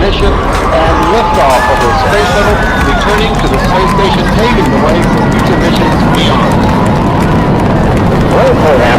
Ignition and liftoff of the space shuttle, returning to the space station, paving the way for future missions beyond. Roll program.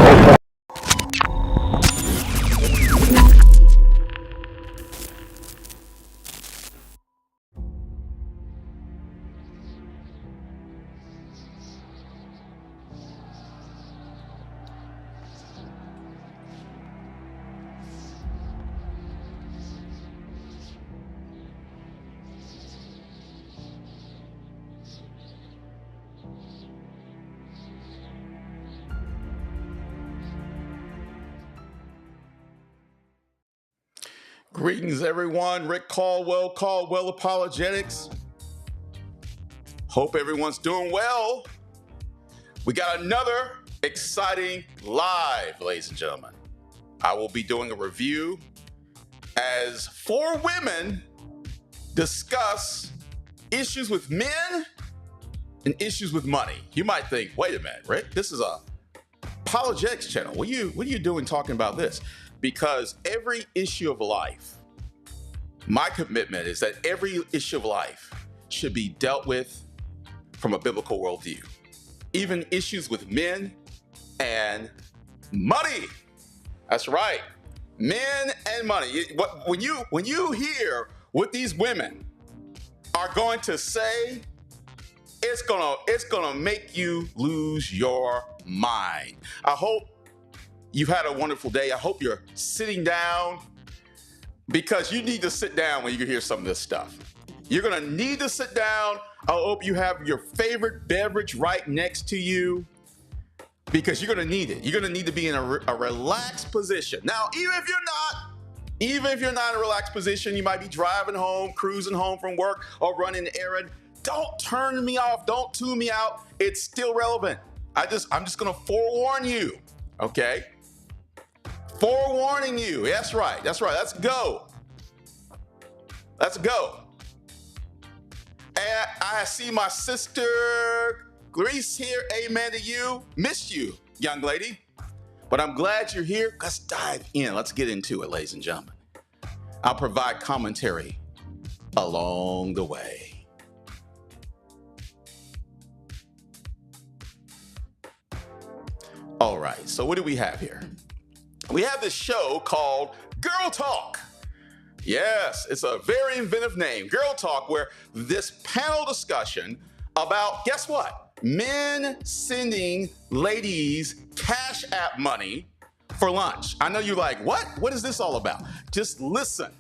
Greetings, everyone. Rick Caldwell Apologetics. Hope everyone's doing well. We got another exciting live, ladies and gentlemen. I will be doing a review as 4 women discuss issues with men and issues with money. You might think, wait a minute, Rick, this is a apologetics channel. What are you doing talking about this? Because every issue of life, my commitment is that every issue of life should be dealt with from a biblical worldview. Even issues with men and money. That's right, men and money. When you hear what these women are going to say, it's gonna make you lose your mind. I hope you've had a wonderful day. I hope you're sitting down, because you need to sit down when you hear some of this stuff. You're gonna need to sit down. I hope you have your favorite beverage right next to you, because you're gonna need it. You're gonna need to be in a relaxed position. Now, even if you're not in a relaxed position, you might be driving home, cruising home from work, or running an errand. Don't turn me off. Don't tune me out. It's still relevant. I'm just gonna forewarn you, okay? Forewarning you. That's right. Let's go. And I see my sister Grace here. Amen to you. Missed you, young lady. But I'm glad you're here. Let's dive in. Let's get into it, ladies and gentlemen. I'll provide commentary along the way. All right. So what do we have here? We have this show called Girl Talk. Yes, it's a very inventive name, Girl Talk, where this panel discussion about, guess what? Men sending ladies Cash App money for lunch. I know you're like, what? What is this all about? Just listen.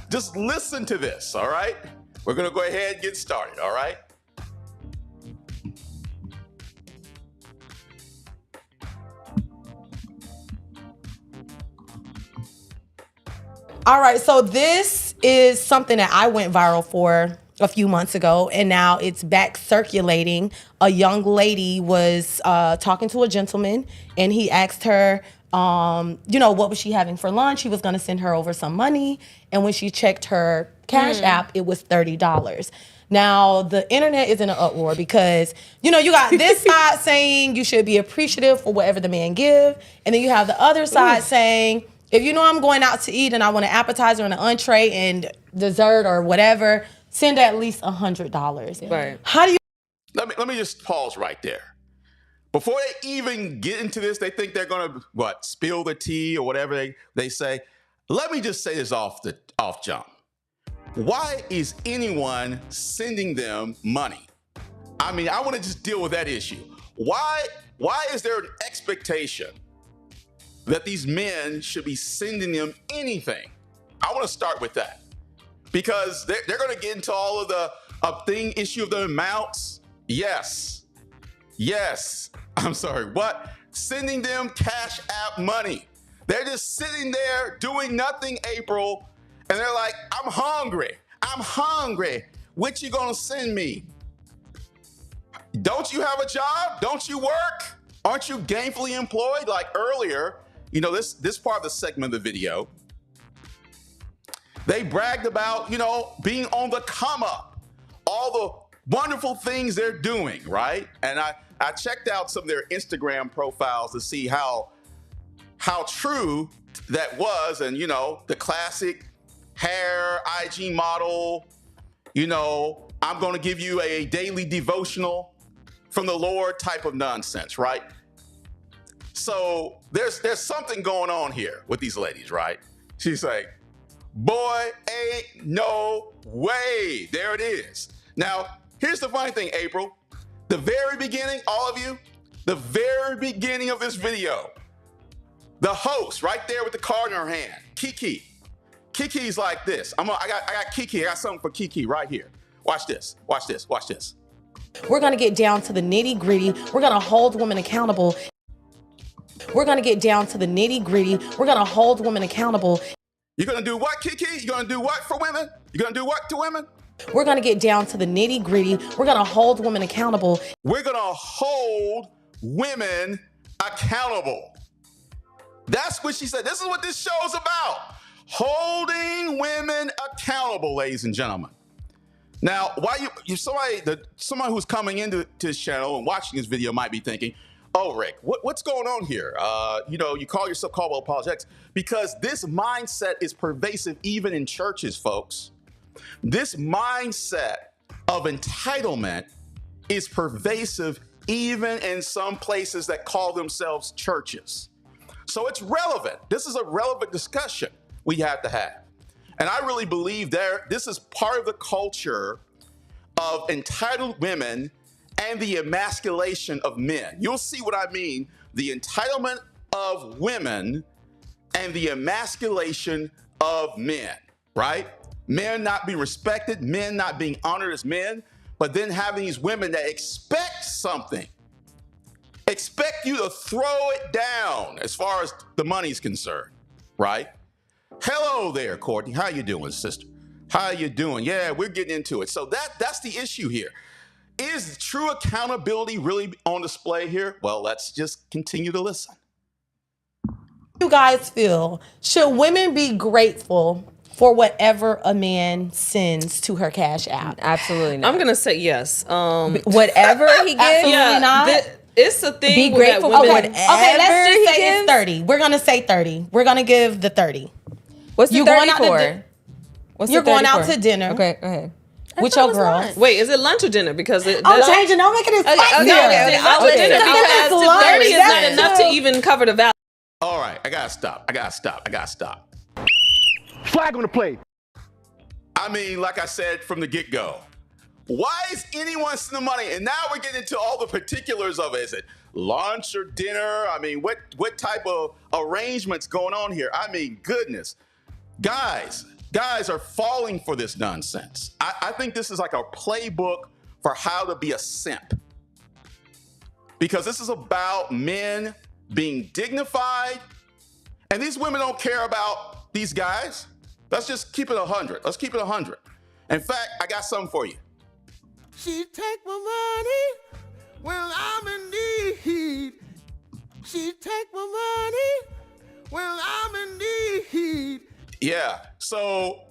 Just listen to this, all right? We're going to go ahead and get started, all right? All right, so this is something that I went viral for a few months ago, and now it's back circulating. A young lady was talking to a gentleman, and he asked her, what was she having for lunch? He was going to send her over some money, and when she checked her Cash App, it was $30. Now, the internet is in an uproar because, you got this side saying you should be appreciative for whatever the man give, and then you have the other side saying, if you know I'm going out to eat and I want an appetizer and an entree and dessert or whatever, send at least $100. Right. How do you? Let me just pause right there. Before they even get into this, they think they're gonna spill the tea or whatever they say. Let me just say this off jump. Why is anyone sending them money? I mean, I want to just deal with that issue. Why is there an expectation that these men should be sending them anything? I want to start with that because they're going to get into all of the issue of the amounts. Yes. I'm sorry. What? Sending them Cash App money. They're just sitting there doing nothing, April. And they're like, I'm hungry. What you going to send me? Don't you have a job? Don't you work? Aren't you gainfully employed? Like earlier, this part of the segment of the video, they bragged about, being on the come up, all the wonderful things they're doing, right? And I checked out some of their Instagram profiles to see how true that was. And, the classic hair, IG model, I'm going to give you a daily devotional from the Lord type of nonsense, right? So there's something going on here with these ladies, right? She's like, boy, ain't no way. There it is. Now, here's the funny thing, April. The very beginning, all of you, the very beginning of this video, the host right there with the card in her hand, Kiki's like this. I got Kiki. I got something for Kiki right here. Watch this. We're going to get down to the nitty gritty. We're going to hold women accountable. We're going to get down to the nitty gritty. We're going to hold women accountable. You're going to do what, Kiki? You're going to do what for women? You're going to do what to women? We're going to get down to the nitty gritty. We're going to hold women accountable. We're going to hold women accountable. That's what she said. This is what this show is about. Holding women accountable, ladies and gentlemen. Now, why someone who's coming into this channel and watching this video might be thinking, oh, Rick, what's going on here? You call yourself Caldwell Apologetics because this mindset is pervasive even in churches, folks. This mindset of entitlement is pervasive even in some places that call themselves churches. So it's relevant. This is a relevant discussion we have to have. And I really believe this is part of the culture of entitled women and the emasculation of men. You'll see what I mean. The entitlement of women and the emasculation of men, right? Men not being respected, men not being honored as men, but then having these women that expect something, expect you to throw it down as far as the money's concerned, right? Hello there, Courtney. How you doing, sister? How you doing? Yeah, we're getting into it. So that's the issue here. Is true accountability really on display here? Well, let's just continue to listen. You guys feel, should women be grateful for whatever a man sends to her Cash App? Absolutely not. I'm going to say yes. Whatever he gives, Absolutely not. It's a thing. Be grateful that for women, whatever Okay, let's just he say gives. it's 30. We're going to say 30. We're going to give the 30. What's the You 30 going out to for? What's You're the 30 going out for? to dinner. Okay, go ahead. With your girl. Wait, is it lunch or dinner? Because it I'm changing. Don't make it as spicy. No, it's lunch or dinner Because because it's lunch. 30 is not That's enough true. to even cover the value. All right, I gotta stop. Flag on the play. I mean, like I said from the get-go, why is anyone sending money? And now we're getting into all the particulars of it. Is it lunch or dinner? I mean, what type of arrangements going on here? I mean, goodness. Guys are falling for this nonsense. I think this is like a playbook for how to be a simp. Because this is about men being dignified. And these women don't care about these guys. Let's just keep it 100. Let's keep it 100. In fact, I got something for you. She take my money when I'm in need. She take my money when I'm in need. Yeah, so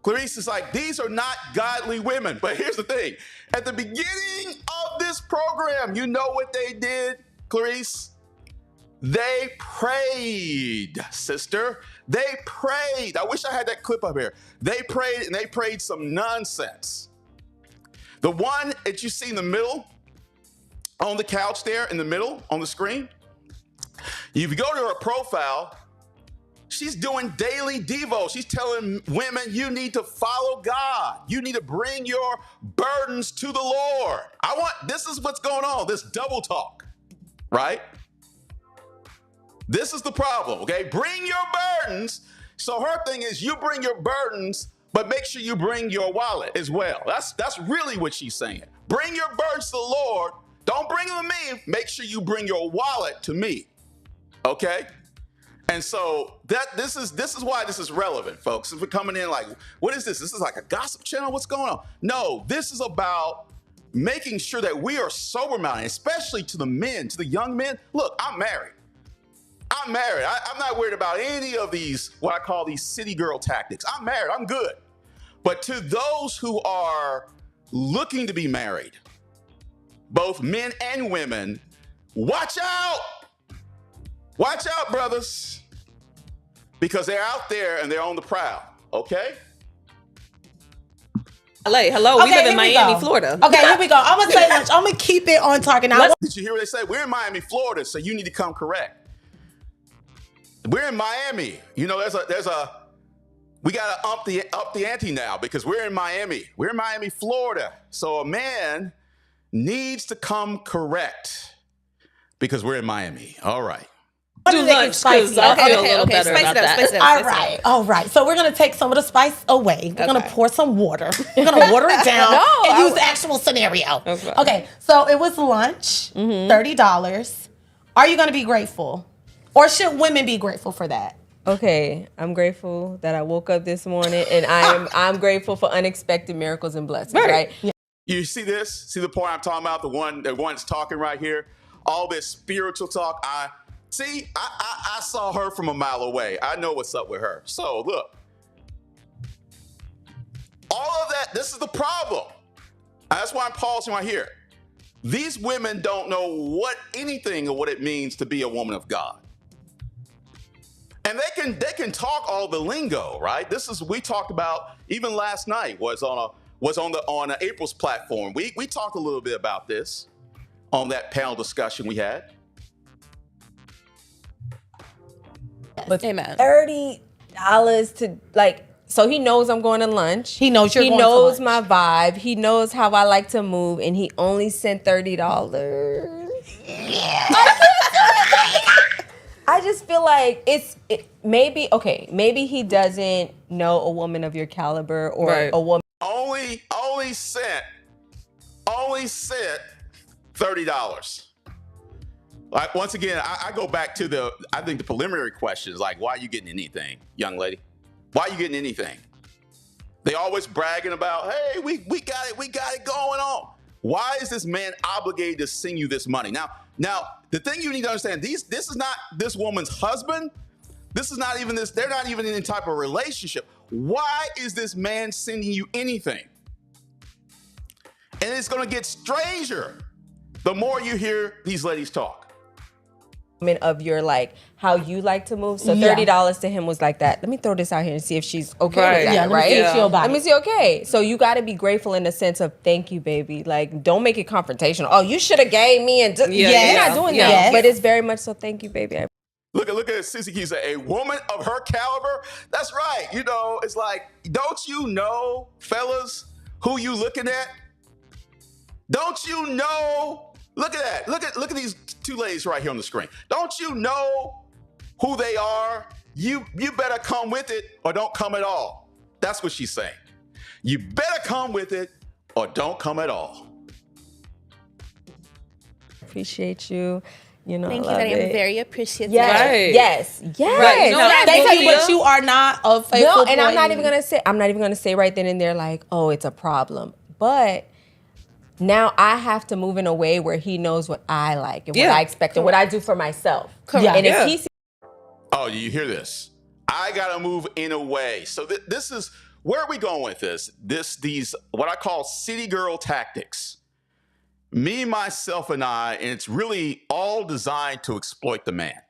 Clarice is like, these are not godly women. But here's the thing. At the beginning of this program, you know what they did, Clarice? They prayed, sister. They prayed. I wish I had that clip up here. They prayed, and they prayed some nonsense. The one that you see in the middle, on the couch there, in the middle, on the screen, if you go to her profile, She's doing daily devo. She's telling women, you need to follow God. You need to bring your burdens to the Lord. This is what's going on, this double talk, right? This is the problem, okay? Bring your burdens. So her thing is, you bring your burdens, but make sure you bring your wallet as well. That's really what she's saying. Bring your burdens to the Lord. Don't bring them to me. Make sure you bring your wallet to me, okay? And so this is why this is relevant, folks. If we're coming in like, what is this? This is like a gossip channel? What's going on? No, this is about making sure that we are sober-minded, especially to the men, to the young men. Look, I'm married. I'm not worried about any of these, what I call these city girl tactics. I'm married. I'm good. But to those who are looking to be married, both men and women, watch out. Watch out, brothers, because they're out there and they're on the prowl, okay? Hello, we live in Miami, Florida. Okay, here we go. I'm gonna say lunch. I'm gonna keep it on target. Now, Did you hear what they said? We're in Miami, Florida, so you need to come correct. We're in Miami. You know, we gotta up the ante now because we're in Miami. We're in Miami, Florida. So a man needs to come correct because we're in Miami. All right. Do lunch because I feel a little better about that. All right. So we're gonna take some of the spice away. We're gonna pour some water. We're gonna water it down and use the actual scenario. Okay. So it was lunch, $30. Are you gonna be grateful, or should women be grateful for that? Okay, I'm grateful that I woke up this morning, and I'm grateful for unexpected miracles and blessings. Right? Yeah. You see this? See the point I'm talking about? The one that's talking right here. All this spiritual talk. I saw her from a mile away. I know what's up with her. So look, all of that, this is the problem. That's why I'm pausing right here. These women don't know anything of what it means to be a woman of God. And they can talk all the lingo, right? We talked about even last night was on April's platform. We talked a little bit about this on that panel discussion we had. But Amen. $30 to so he knows I'm going to lunch. He knows you're going to lunch. He knows my vibe. He knows how I like to move, and he only sent $30. Yeah. I just feel like maybe he doesn't know a woman of your caliber or a woman. Only sent $30. Like, once again, I go back to the preliminary questions, like, why are you getting anything, young lady? Why are you getting anything? They always bragging about, hey, we got it going on. Why is this man obligated to send you this money? Now, the thing you need to understand, this is not this woman's husband. This is not even this, they're not even in any type of relationship. Why is this man sending you anything? And it's gonna get stranger the more you hear these ladies talk. Of your how you like to move. So $30 to him was like that. Let me throw this out here and see if she's okay with that, right? Let me see, okay. So you got to be grateful in the sense of thank you, baby. Like, don't make it confrontational. Oh, you should have gave me and you're not doing that. Yes. But it's very much so thank you, baby. Look at Sissy Key say, a woman of her caliber. That's right. You know, it's like, don't you know, fellas, who you looking at? Don't you know? Look at that. Look at these two ladies right here on the screen. Don't you know who they are? You better come with it or don't come at all. That's what she's saying. You better come with it or don't come at all. Appreciate you. You know, thank you. That I'm very appreciative. Yes, right. yes. Right. Thank you, but you are not a faithful and I'm not even gonna say right then and there like, oh, it's a problem. But now I have to move in a way where he knows what I like and what I expect and what I do for myself. Correct. And if he Oh, you hear this? I gotta move in a way. So this is, where are we going with this? These what I call city girl tactics. Me, myself, and I, and it's really all designed to exploit the man.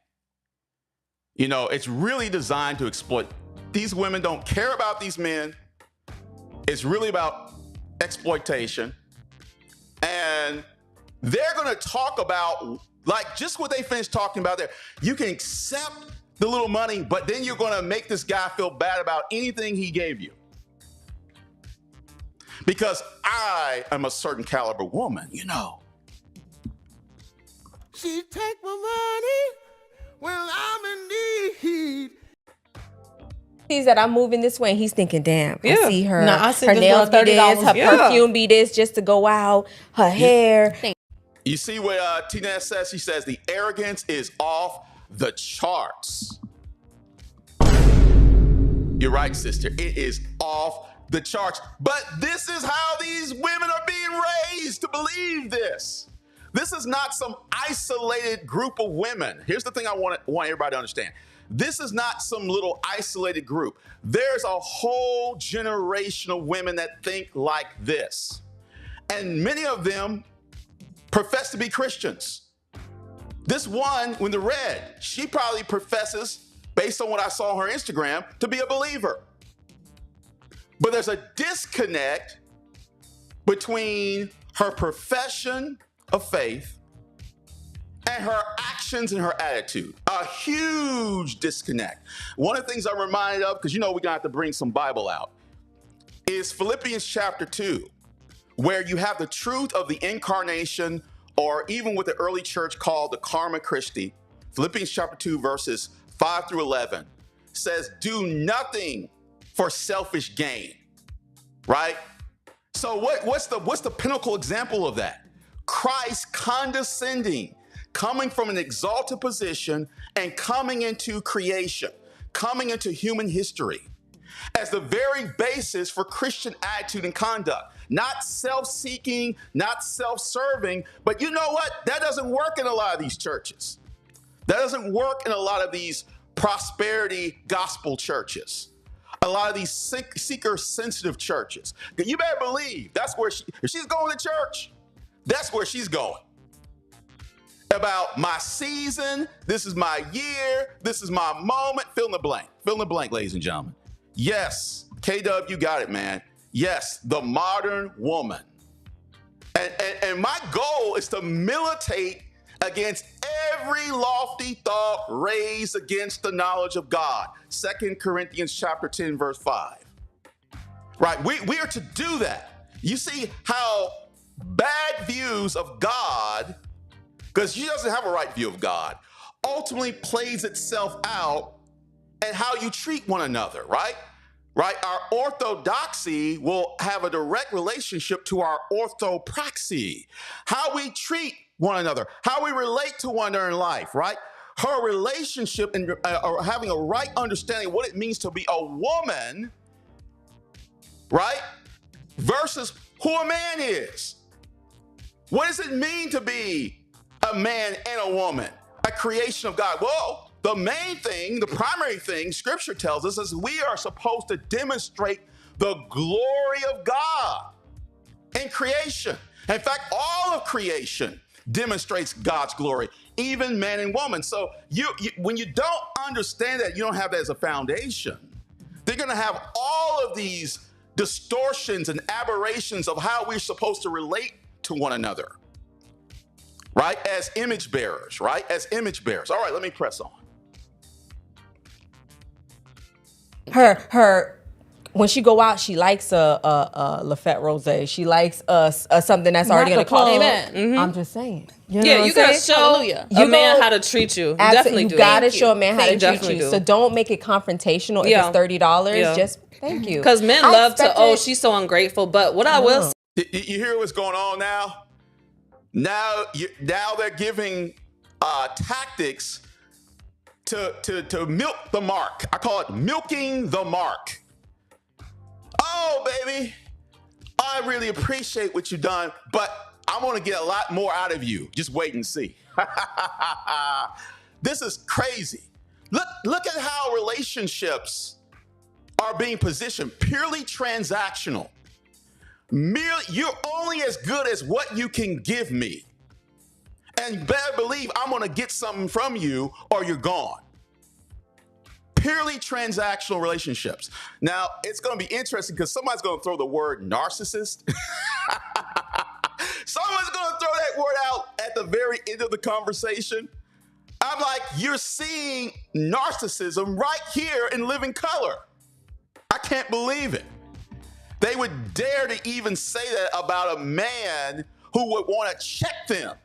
You know, it's really designed to exploit. These women don't care about these men. It's really about exploitation. And they're going to talk about, like, just what they finished talking about there. You can accept the little money, but then you're going to make this guy feel bad about anything he gave you. Because I am a certain caliber woman, you know. She take my money when I'm in need. Sees that I'm moving this way, and he's thinking, damn, I see her. I her nails be this, her perfume be this just to go out, her hair. You see what Tina says? She says the arrogance is off the charts. You're right, sister. It is off the charts. But this is how these women are being raised to believe this. This is not some isolated group of women. Here's the thing I want everybody to understand. This is not some little isolated group. There's a whole generation of women that think like this. And many of them profess to be Christians. This one, when the red, she probably professes, based on what I saw on her Instagram, to be a believer. But there's a disconnect between her profession of faith and her actions and her attitude. A huge disconnect. One of the things I'm reminded of, because you know we're gonna have to bring some Bible out, is Philippians chapter 2, where you have the truth of the incarnation, or even what the early church called the karma Christi. Philippians chapter 2, verses 5 through 11 says, do nothing for selfish gain, right? So what's the pinnacle example of that? Christ condescending, coming from an exalted position and coming into creation, coming into human history as the very basis for Christian attitude and conduct. Not self-seeking, not self-serving, but you know what? That doesn't work in a lot of these churches. That doesn't work in a lot of these prosperity gospel churches. A lot of these seeker-sensitive churches. You better believe that's where if she's going to church, that's where she's going. About my season, this is my year, this is my moment, fill in the blank. Fill in the blank, ladies and gentlemen. Yes, KW, you got it, man. Yes, the modern woman. And my goal is to militate against every lofty thought raised against the knowledge of God. 2 Corinthians chapter 10, verse 5. Right, we are to do that. You see how bad views of God, because she doesn't have a right view of God, ultimately plays itself out and how you treat one another, right? Right? Our orthodoxy will have a direct relationship to our orthopraxy. How we treat one another, how we relate to one another in life, right? Her relationship and having a right understanding of what it means to be a woman, right? Versus who a man is. What does it mean to be a man and a woman, a creation of God? Well, the main thing, the primary thing Scripture tells us is we are supposed to demonstrate the glory of God in creation. In fact, all of creation demonstrates God's glory, even man and woman. So when you don't understand that, you don't have that as a foundation, they're going to have all of these distortions and aberrations of how we're supposed to relate to one another, right? As image bearers, right? As image bearers. All right, let me press on. Her when she go out, she likes a Lafette Rosé. She likes something that's already gonna cost. Amen. Mm-hmm. I'm just saying. You know yeah, you gotta show a man how to treat you. Definitely do. You gotta show a man how to treat you. Do. So don't make it confrontational. If it's $30, just thank you. Because men love to. She's so ungrateful. But what I will say, you hear what's going on now? Now they're giving tactics to milk the mark. I call it milking the mark. Oh, baby, I really appreciate what you've done, but I want to get a lot more out of you. Just wait and see. This is crazy. Look at how relationships are being positioned, purely transactional. You're only as good as what you can give me. And you better believe I'm going to get something from you or you're gone. Purely transactional relationships. Now, it's going to be interesting because somebody's going to throw the word narcissist. Someone's going to throw that word out at the very end of the conversation. I'm like, you're seeing narcissism right here in living color. I can't believe it. They would dare to even say that about a man who would want to check them.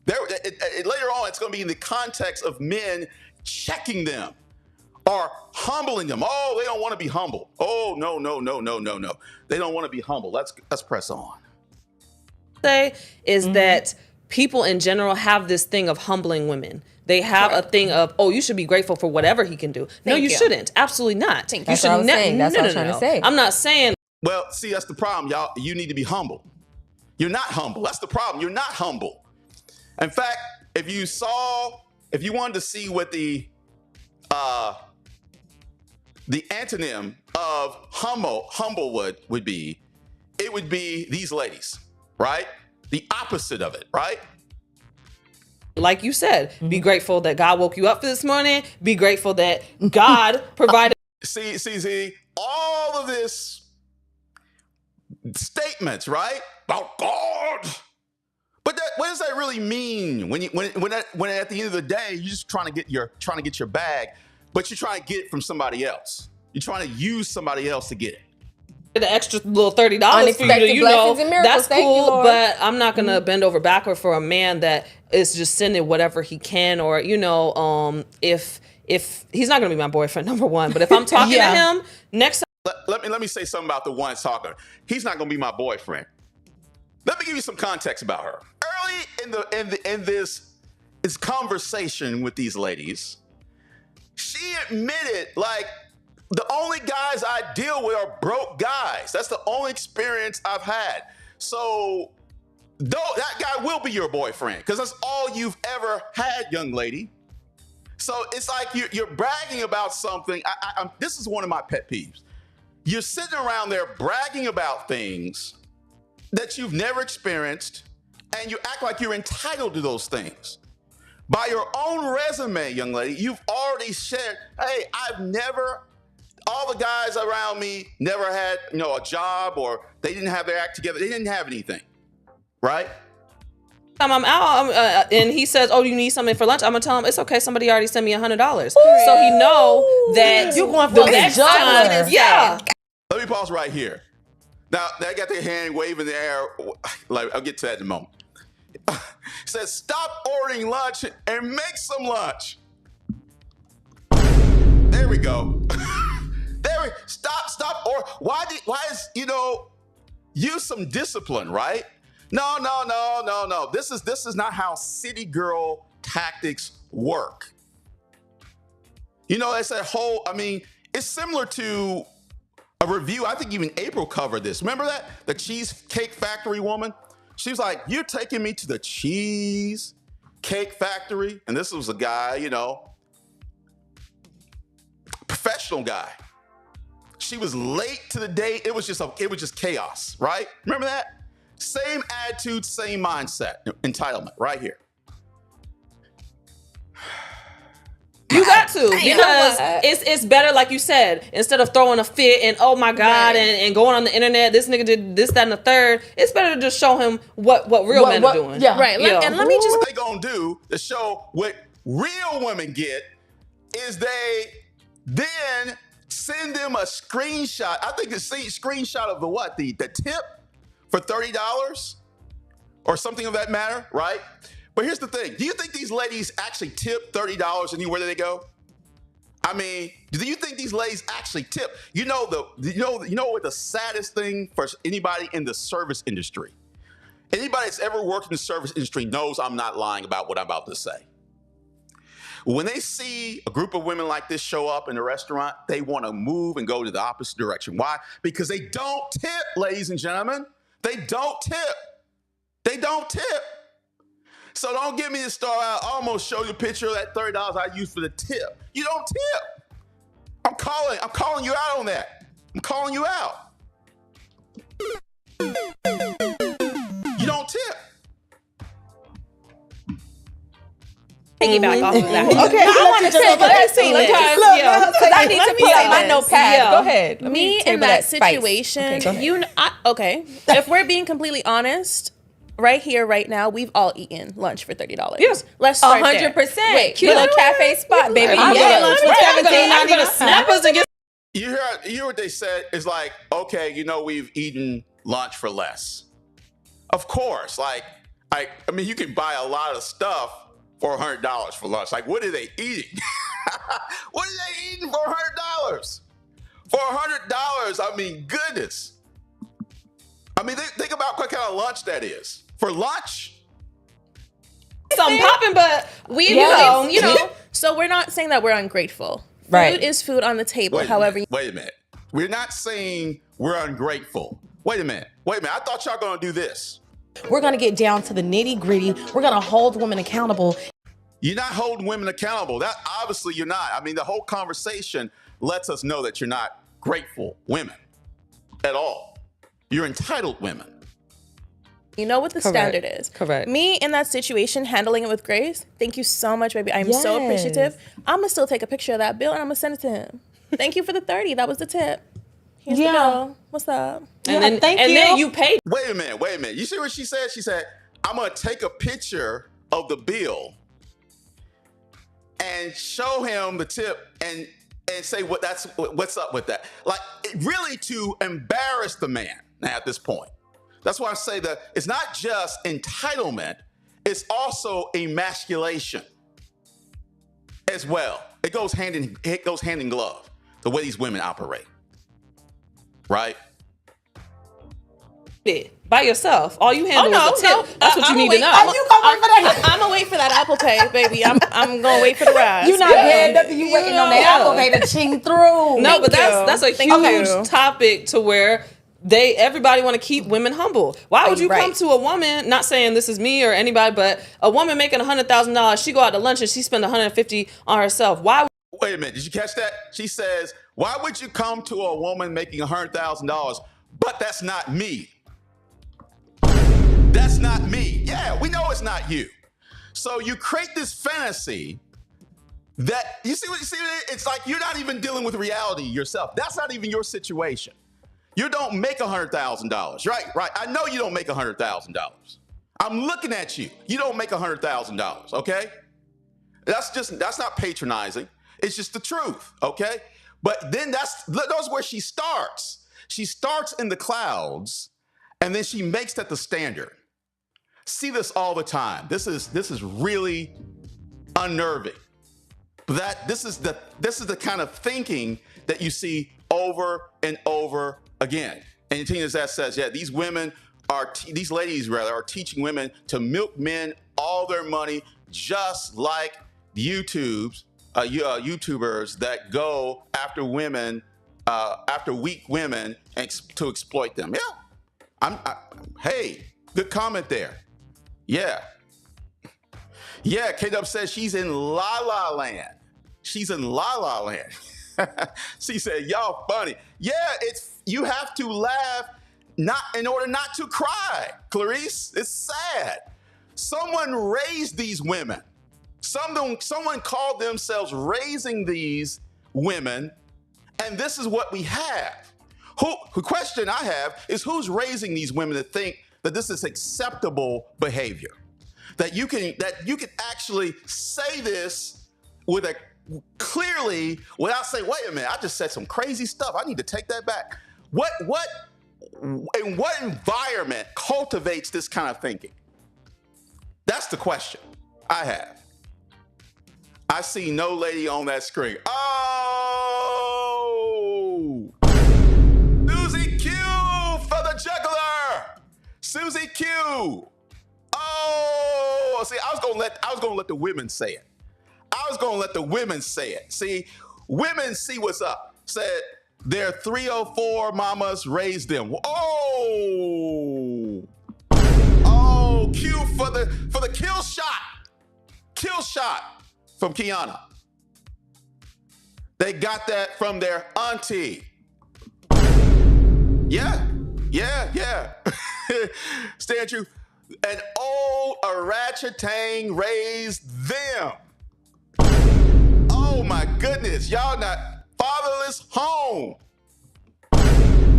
Later on, it's going to be in the context of men checking them or humbling them. Oh, they don't want to be humble. Oh, no. They don't want to be humble. Let's press on. Say is that people in general have this thing of humbling women. They have a thing of, oh, you should be grateful for whatever he can do. No, you shouldn't. Absolutely not. That's what I was saying. That's what I was trying to say. I'm not saying. Well, see, that's the problem, y'all. You need to be humble. You're not humble. That's the problem. You're not humble. In fact, if you wanted to see what the antonym of humble would be, it would be these ladies, right? The opposite of it, right? Like you said, be grateful that God woke you up this morning. Be grateful that God provided. See, all of this statements, right? About God. But what does that really mean? When at the end of the day, you're just trying to get your bag, but you're trying to get it from somebody else. You're trying to use somebody else to get it. The extra little $30 for you to, that's cool, but I'm not gonna bend over backward for a man that is just sending whatever he can, or if he's not gonna be my boyfriend, number one, but if I'm talking to him next time, let me say something about the one talking. He's not gonna be my boyfriend. Let me give you some context about her. Early in this conversation with these ladies, she admitted, like, the only guys I deal with are broke guys. That's the only experience I've had. So that guy will be your boyfriend because that's all you've ever had, young lady. So it's like you're bragging about something. This is one of my pet peeves. You're sitting around there bragging about things that you've never experienced, and you act like you're entitled to those things. By your own resume, young lady, you've already shared, hey, all the guys around me never had, a job, or they didn't have their act together. They didn't have anything, right? I'm out, and he says, "Oh, you need something for lunch?" I'm gonna tell him it's okay. Somebody already sent me $100, so he know that you're going for the next time. Yeah. Let me pause right here. Now they got their hand waving in the air. Like, I'll get to that in a moment. Says, stop ordering lunch and make some lunch. There we go. Stop. Or why is use some discipline, right? No. This is not how city girl tactics work. It's that whole, it's similar to a review. I think even April covered this. Remember that? The Cheesecake Factory woman? She was like, you're taking me to the Cheesecake Factory. And this was a guy, professional guy. She was late to the date. It was just chaos, right? Remember that? Same attitude, same mindset. Entitlement, right here. You got to, because it's better, like you said, instead of throwing a fit and oh my God, and going on the internet, this nigga did this, that, and the third. It's better to just show him what real men are doing. Yeah, right. And let me just. What they gonna do to show what real women get is they then send them a screenshot. I think it's a screenshot of the tip for $30 or something of that matter, right? But here's the thing. Do you think these ladies actually tip $30 anywhere they go? Do you think these ladies actually tip? You know what the saddest thing for anybody in the service industry? Anybody that's ever worked in the service industry knows I'm not lying about what I'm about to say. When they see a group of women like this show up in a restaurant, they want to move and go to the opposite direction. Why? Because they don't tip, ladies and gentlemen. They don't tip. So don't get me to start out. I almost show you a picture of that $30 I used for the tip. You don't tip. I'm calling you out on that. I'm calling you out. You don't tip. Piggyback off of that. Okay, I want to say because I need to pull out my notepad. Yeah. Go ahead. Me in that situation, Okay, if we're being completely honest, right here, right now, we've all eaten lunch for $30. Yes. Let's start 100%. Cute little cafe spot, baby. I'm getting lunch for $17.99. Snap us and get. You hear what they said? It's like, okay, we've eaten lunch for less. Of course, I mean, you can buy a lot of stuff for $100 for lunch. Like, what are they eating? What are they eating for $100? For $100, I mean, goodness. I mean, think about what kind of lunch that is. For lunch? Something popping, but so we're not saying that we're ungrateful. Right. Food is food on the table. Wait a minute. We're not saying we're ungrateful. Wait a minute. I thought y'all gonna do this. We're going to get down to the nitty gritty. We're going to hold women accountable. You're not holding women accountable. That obviously you're not. I mean, the whole conversation lets us know that you're not grateful women at all. You're entitled women. You know what the standard is. Correct. Me in that situation, handling it with grace. Thank you so much, baby. I'm so appreciative. I'm going to still take a picture of that bill and I'm going to send it to him. Thank you for the 30. That was the tip. Here's the bill. What's up? And then you paid. Wait a minute. You see what she said? She said, I'm going to take a picture of the bill and show him the tip and say what's up with that. Like, really to embarrass the man now at this point. That's why I say that it's not just entitlement, it's also emasculation as well. It goes hand in glove, the way these women operate. Right? By yourself. All you handle is a tip. That's what you need to know. I'm gonna wait for that Apple Pay, baby. I'm gonna wait for the ride. You're not dead. Nothing. You waiting on that Apple Pay to ching through. No, but that's a huge topic to where everybody want to keep women humble. Why would you come to a woman, not saying this is me or anybody, but a woman making $100,000, she go out to lunch and she spend $150 on herself. Why? Wait a minute. Did you catch that? She says, why would you come to a woman making $100,000? But that's not me. That's not me. Yeah, we know it's not you. So you create this fantasy that, you see, it's like you're not even dealing with reality yourself. That's not even your situation. You don't make $100,000, right? I know you don't make $100,000. I'm looking at you. You don't make $100,000, okay? That's not patronizing. It's just the truth, okay? But then that's where she starts. She starts in the clouds, and then she makes that the standard. See this all the time. This is really unnerving. But this is the kind of thinking that you see over and over again. And Tina Zett says, these ladies are teaching women to milk men all their money, just like YouTubers that go after women, after weak women, to exploit them. Yeah, hey, good comment there. Yeah, K-Dub says she's in La La Land. She's in La La Land. She said, y'all funny. Yeah, you have to laugh in order not to cry, Clarice. It's sad. Someone raised these women. Someone called themselves raising these women, and this is what we have. The question I have is, who's raising these women to think that this is acceptable behavior? That you can actually say this clearly without saying, wait a minute, I just said some crazy stuff. I need to take that back. In what environment cultivates this kind of thinking? That's the question I have. I see no lady on that screen. Oh! Susie Q for the juggler! Susie Q! Oh! See, I was gonna let the women say it. See, women see what's up. Said their 304 mamas raised them. Oh! Oh, Q for the kill shot. Kill shot from Kiana. They got that from their auntie. Yeah. Stand true. An old orangutan raised them. Oh my goodness, y'all not fatherless home.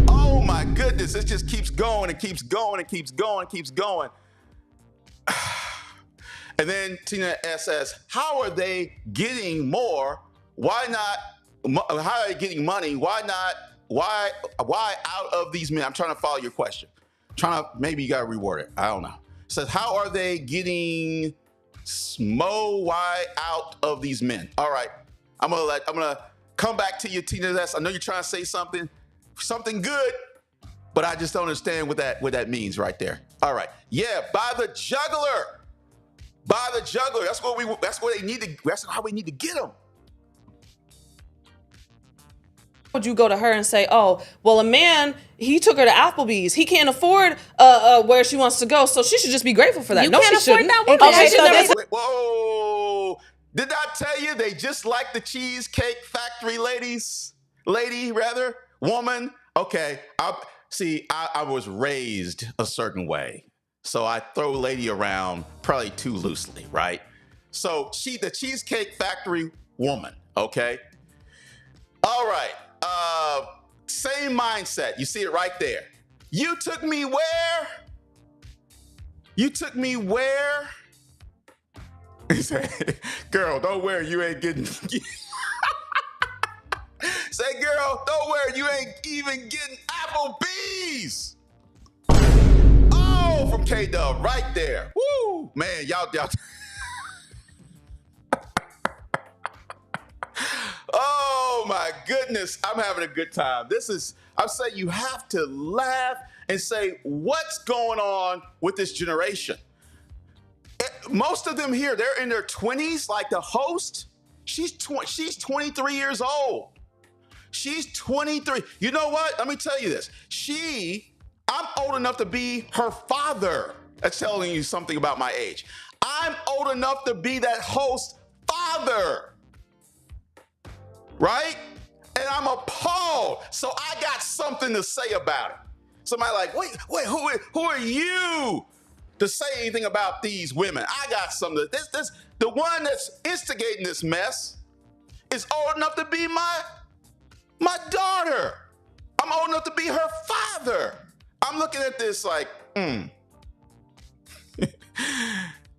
Oh my goodness, it just keeps going and keeps going and keeps going and keeps going. And then Tina S says, how are they getting more? Why not? How are they getting money? Why not? Why out of these men? I'm trying to follow your question. Maybe you got to reword it. I don't know. It says, how are they getting why out of these men? All right. I'm gonna come back to you, Tina S. I know you're trying to say something good, but I just don't understand what that means right there. All right. Yeah, by the juggler. By the juggler. That's how we need to get them. Would you go to her and say, oh, well, a man, he took her to Applebee's. He can't afford where she wants to go, so she should just be grateful for that. You no, can't she afford shouldn't. that woman. Okay, so Whoa. Did I tell you they just like the Cheesecake Factory woman? Okay. I was raised a certain way. So I throw lady around probably too loosely, right? So the Cheesecake Factory woman, okay? All right. Same mindset. You see it right there. You took me where? He said, girl, don't worry, you ain't getting... Say, girl, don't worry, you ain't even getting Applebee's. Oh, from K-Dub, right there. Woo, man, y'all. Oh my goodness, I'm having a good time. I'm saying you have to laugh and say, what's going on with this generation? Most of them here, they're in their 20s, like the host. She's 23 years old. She's 23. You know what? Let me tell you this. I'm old enough to be her father. That's telling you something about my age. I'm old enough to be that host's father. Right? And I'm appalled. So I got something to say about it. Somebody like, wait, who are you to say anything about these women? I got something. The one that's instigating this mess is old enough to be my daughter. I'm old enough to be her father. I'm looking at this like,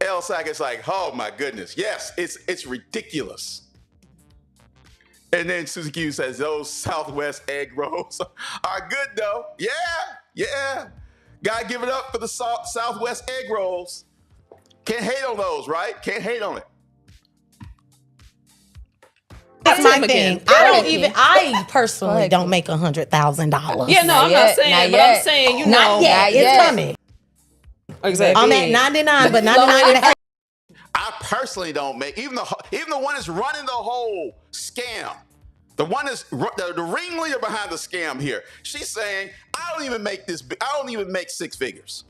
L. Sackett's like, oh my goodness. Yes, it's ridiculous. And then Susie Q says, those Southwest egg rolls are good though. Yeah. Gotta give it up for the Southwest egg rolls. Can't hate on those, right? Can't hate on it. That's my thing. I personally don't make $100,000. Yeah, no, I'm not saying, but I'm saying, you know. Not yet. It's coming. Exactly. I'm at 99, but 99 and a half. I personally don't make, even the one that's running the whole scam, the one that's the ringleader behind the scam here, she's saying, I don't even make six figures.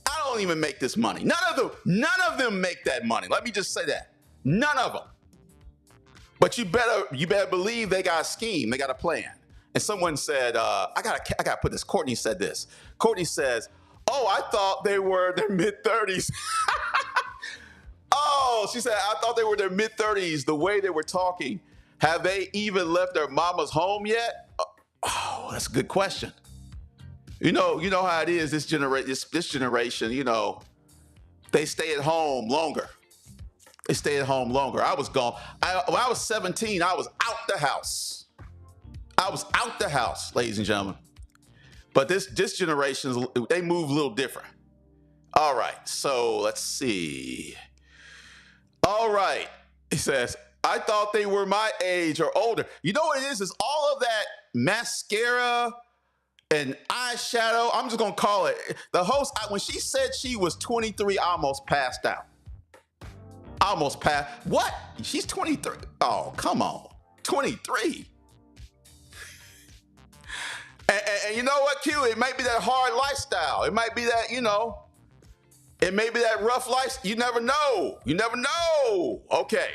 I don't even make this money. None of them make that money. Let me just say that. None of them. But you better believe they got a scheme, they got a plan. And someone said, I gotta put this. Courtney said this. Courtney says, oh, I thought they were their mid-30s. Oh, she said, I thought they were their mid-30s, the way they were talking. Have they even left their mama's home yet? Oh, that's a good question. You know how it is, this generation, you know, they stay at home longer. They stay at home longer. I was gone. When I was 17, I was out the house. Ladies and gentlemen. But this generation, they move a little different. All right, so let's see. All right, he says, I thought they were my age or older. You know what it is all of that mascara and eyeshadow. I'm just gonna call it. The host, when she said she was 23, I almost passed out. What? She's 23. Oh, come on. 23. And you know what, Q? It might be that hard lifestyle. It might be that, it may be that rough life. You never know. Okay.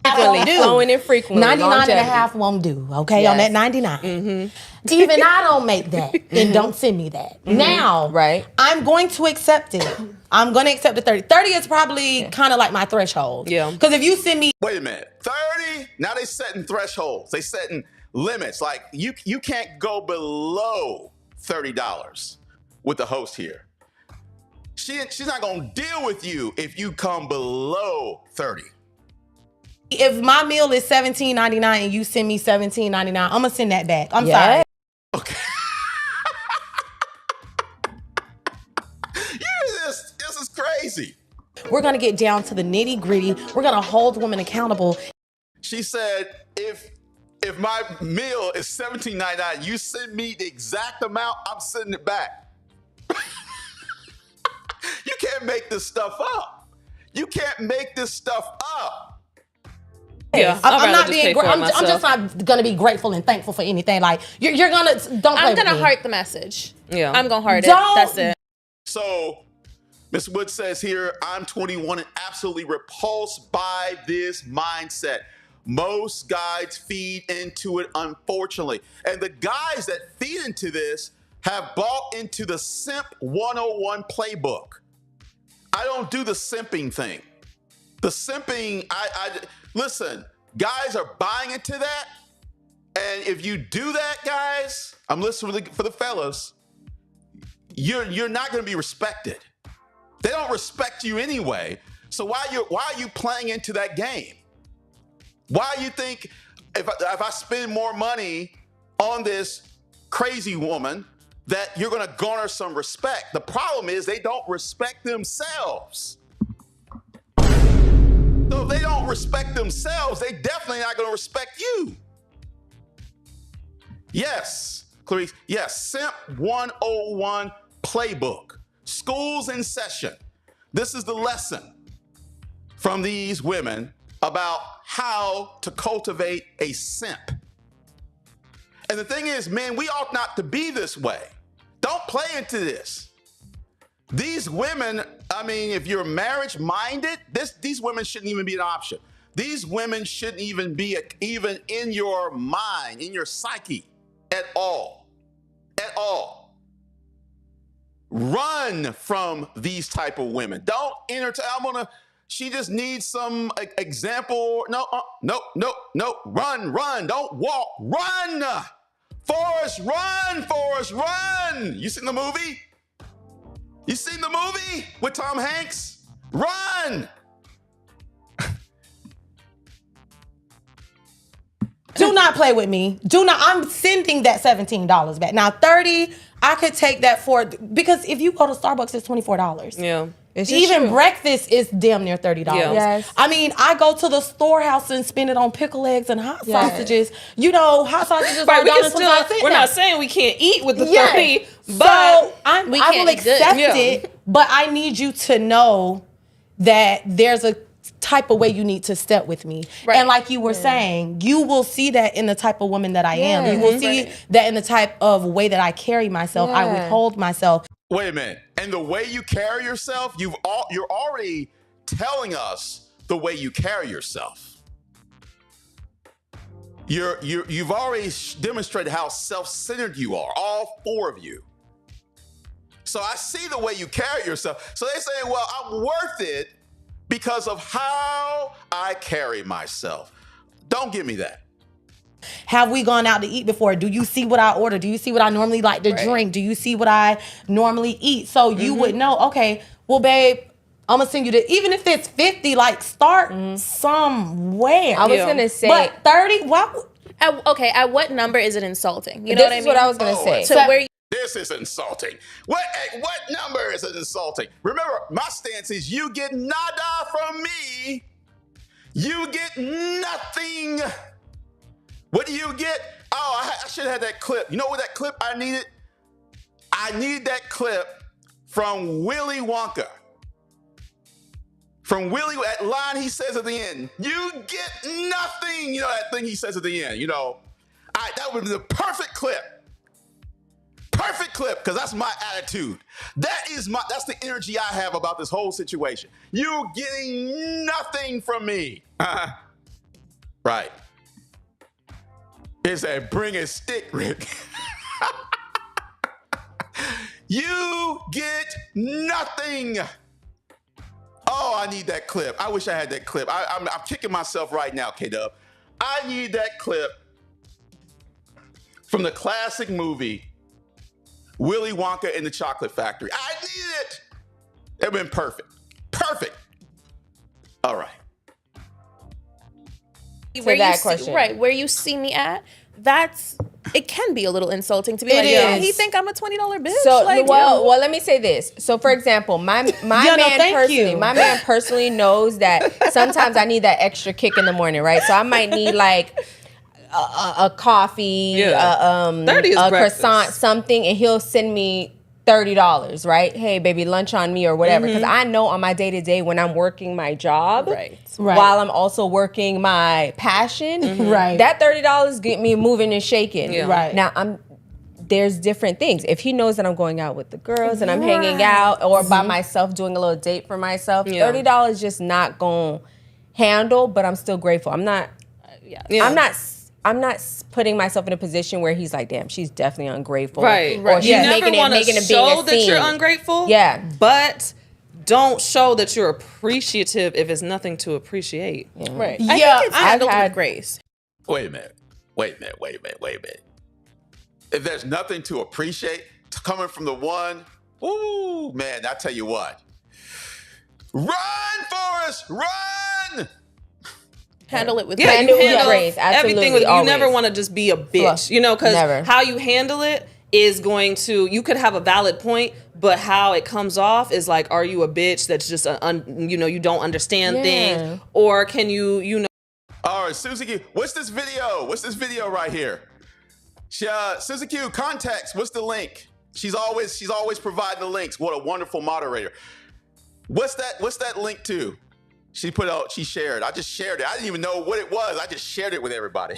Flowing and frequently. 99 and a half won't do, okay? Yes. On that 99. Mm-hmm. Even I don't make that, and don't send me that. Mm-hmm. Now, right? I'm going to accept it. I'm going to accept the 30. 30 is probably kind of like my threshold. Yeah. Because if you send me... Wait a minute. 30? Now they setting thresholds. They setting limits. Like, you can't go below $30 with the host here. She's not gonna deal with you if you come below 30. If my meal is $17.99 and you send me $17.99, I'm gonna send that back. I'm sorry. Okay. This is crazy. We're gonna get down to the nitty gritty. We're gonna hold women accountable. She said, if my meal is $17.99, you send me the exact amount, I'm sending it back. You can't make this stuff up. You can't make this stuff up. Yeah, I'm not being. I'm just not gonna be grateful and thankful for anything. Like you're gonna don't. I'm gonna heart the message. Yeah, I'm gonna heart it. That's it. So, Ms. Wood says here, I'm 21 and absolutely repulsed by this mindset. Most guys feed into it, unfortunately, and the guys that feed into this have bought into the Simp 101 playbook. I don't do the simping thing. The simping, listen, guys are buying into that. And if you do that, guys, I'm listening for the fellas, you're not going to be respected. They don't respect you anyway. So why are you playing into that game? Why you think if I spend more money on this crazy woman that you're going to garner some respect? The problem is they don't respect themselves. So if they don't respect themselves, they definitely not going to respect you. Yes, Clarice. Yes, Simp 101 playbook. School's in session. This is the lesson from these women about how to cultivate a simp. And the thing is, man, we ought not to be this way. Don't play into this. These women, I mean, if you're marriage-minded, these women shouldn't even be an option. These women shouldn't even be even in your mind, in your psyche at all. At all. Run from these type of women. Don't entertain. She just needs some example. No. Run. Don't walk. Run. Forrest, run. You seen the movie? You seen the movie with Tom Hanks? Run. Do not play with me. Do not. I'm sending that $17 back. Now, $30, I could take that for, because if you go to Starbucks, it's $24. Yeah. Even breakfast is damn near $30. Yeah. Yes. I mean, I go to the storehouse and spend it on pickled eggs and hot sausages. You know, hot sausages Right, are we can $1.25. still, we're not saying we can't eat with the 30, So but I will accept it, but I need you to know that there's a type of way you need to step with me. Right. And like you were saying, you will see that in the type of woman that I am. You will see that in the type of way that I carry myself. I withhold myself. Wait a minute. And the way you carry yourself, you're already telling us the way you carry yourself. You've already demonstrated how self-centered you are, all four of you. So I see the way you carry yourself. So they say, well, I'm worth it because of how I carry myself. Don't give me that. Have we gone out to eat before? Do you see what I order? Do you see what I normally like to drink? Do you see what I normally eat? So you would know, okay, well, babe, I'm going to send you to, even if it's 50, like start somewhere. I was going to say. But 30, what? At what number is it insulting? You know what I mean? This is what I was going to say. So where This is insulting. What number is it insulting? Remember, my stance is you get nada from me. You get nothing. What do you get? Oh, I should have had that clip. You know what that clip I needed? I need that clip from Willy Wonka. From Willy, that line he says at the end, you get nothing. You know that thing he says at the end, you know. That would be the perfect clip. Perfect clip, because that's my attitude. That's the energy I have about this whole situation. You're getting nothing from me. Right. It said, bring a stick, Rick. You get nothing. Oh, I need that clip. I wish I had that clip. I'm kicking myself right now, K-Dub. I need that clip from the classic movie, Willy Wonka and the Chocolate Factory. I need it. They've been perfect. Perfect. All right. Where that you see, question. right, where you see me at, it can be a little insulting to be It like, yeah, is. he think I'm a $20 bitch. So like, well, let me say this. So for example, my man personally knows that sometimes I need that extra kick in the morning, right? So I might need like a coffee, a croissant, something, and he'll send me $30, right? Hey, baby, lunch on me or whatever. Because I know on my day-to-day when I'm working my job, while I'm also working my passion, that $30 get me moving and shaking. Yeah. Right. Now, there's different things. If he knows that I'm going out with the girls and I'm hanging out or by myself doing a little date for myself, $30 just not going to handle, but I'm still grateful. I'm not putting myself in a position where he's like, damn, she's definitely ungrateful. Right. Or she's You never want to show that you're scene. ungrateful. Yeah. But don't show that you're appreciative if it's nothing to appreciate. Right. Yeah, I think it's handled had- with grace. Wait a minute. If there's nothing to appreciate coming from the one, ooh, man, I tell you what. Run, Forrest, run! Handle it with Yeah, grace. you handle grace, absolutely, everything with, you always. never want to just be a bitch, because how you handle it is going to, you could have a valid point, but how it comes off is like, are you a bitch that's just, you don't understand things, or can you. All right, Susie Q, what's this video? What's this video right here? Susie Q, context, what's the link? She's always providing the links. What a wonderful moderator. What's that link to? She shared. I just shared it. I didn't even know what it was. I just shared it with everybody.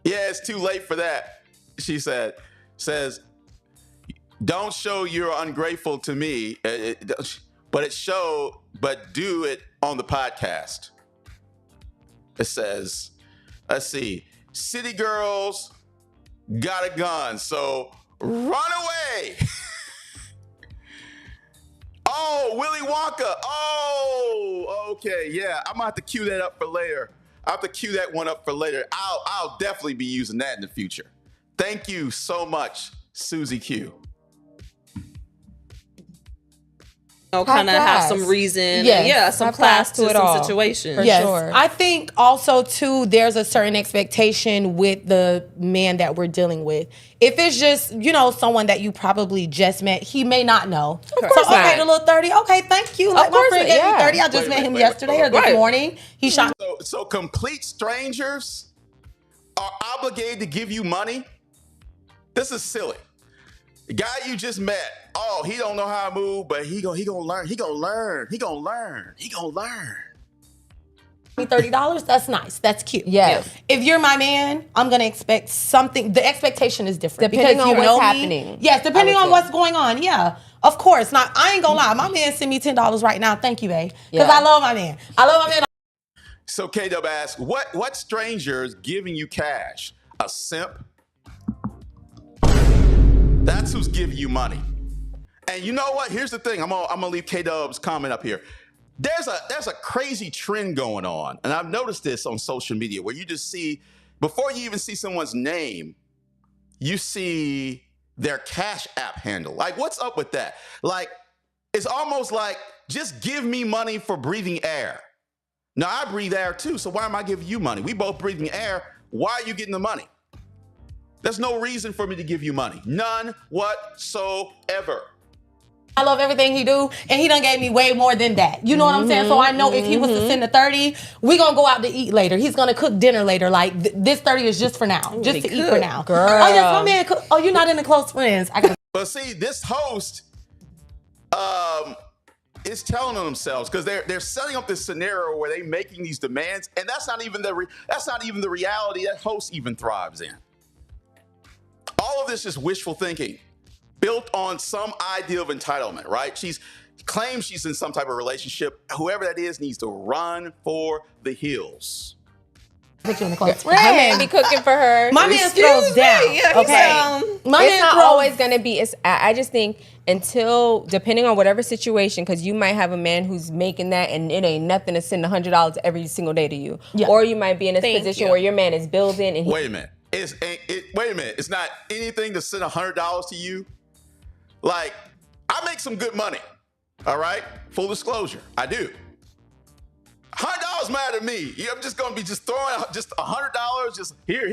Yeah, it's too late for that. She says, don't show you're ungrateful to me, but do it on the podcast. It says, let's see, city girls got a gun, so run away. Oh, Willy Wonka. Oh, okay. Yeah, I'm gonna have to cue that up for later. I'll have to cue that one up for later. I'll definitely be using that in the future. Thank you so much, Susie Q. Kind of have some reason, some class to some situations. For sure. I think also too, there's a certain expectation with the man that we're dealing with. If it's just, someone that you probably just met, he may not know. The little 30, okay, thank you. Like my friend gave me 30. I just met him yesterday or this morning. He shot. So complete strangers are obligated to give you money? This is silly. The guy you just met, he don't know how to move, but he gonna learn. He gonna learn. $30, that's nice. That's cute. Yeah. If you're my man, I'm gonna expect something. The expectation is different. Depending because on you what's know happening. Yes, depending on what's going on. Yeah. Of course. Now, I ain't gonna lie. My man sent me $10 right now. Thank you, babe. Because I love my man. So K-Dub asks, what stranger's giving you cash? A simp? That's who's giving you money. And you know what? Here's the thing. I'm gonna leave K-Dub's comment up here. There's a crazy trend going on, and I've noticed this on social media where you just see, before you even see someone's name, you see their Cash App handle. Like, what's up with that? Like, it's almost like, just give me money for breathing air. Now, I breathe air too, so why am I giving you money? We both breathing air. Why are you getting the money? There's no reason for me to give you money. None whatsoever. I love everything he do, and he done gave me way more than that. You know what I'm saying? So I know if he was to send the 30, we gonna go out to eat later. He's gonna cook dinner later. Like, this 30 is just for now. Just to eat for now. Girl. Oh, yes, my man cook. Oh, you're not in the close friends. But see, this host is telling on themselves, because they're setting up this scenario where they're making these demands, and that's not even the reality that host even thrives in. All of this is wishful thinking, built on some idea of entitlement, right? She claims she's in some type of relationship. Whoever that is needs to run for the hills. Put you in the close Her man be cooking for her. My man throws down. Yeah, Okay. My It's man not throws. always going to be. I just think depending on whatever situation, because you might have a man who's making that and it ain't nothing to send $100 every single day to you. Yeah. Or you might be in a Thank position you. where your man is building and Wait a minute. Wait a minute. It's not anything to send $100 to you. Like, I make some good money. All right? Full disclosure, I do. $100 matter to me. I'm just gonna be just throwing just $100. Just here.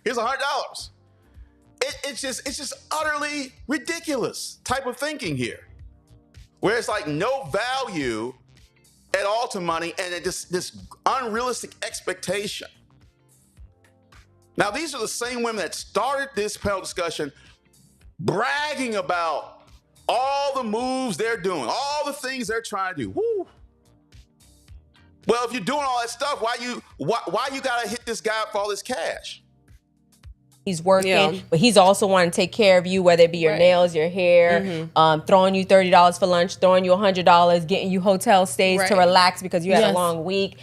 Here's $100. It's just utterly ridiculous type of thinking here, where it's like no value at all to money, and this unrealistic expectation. Now, these are the same women that started this panel discussion bragging about all the moves they're doing, all the things they're trying to do. Woo. Well, if you're doing all that stuff, why you gotta hit this guy for all this cash? He's working, but he's also wanting to take care of you, whether it be your nails, your hair, throwing you $30 for lunch, throwing you $100, getting you hotel stays to relax because you had a long week.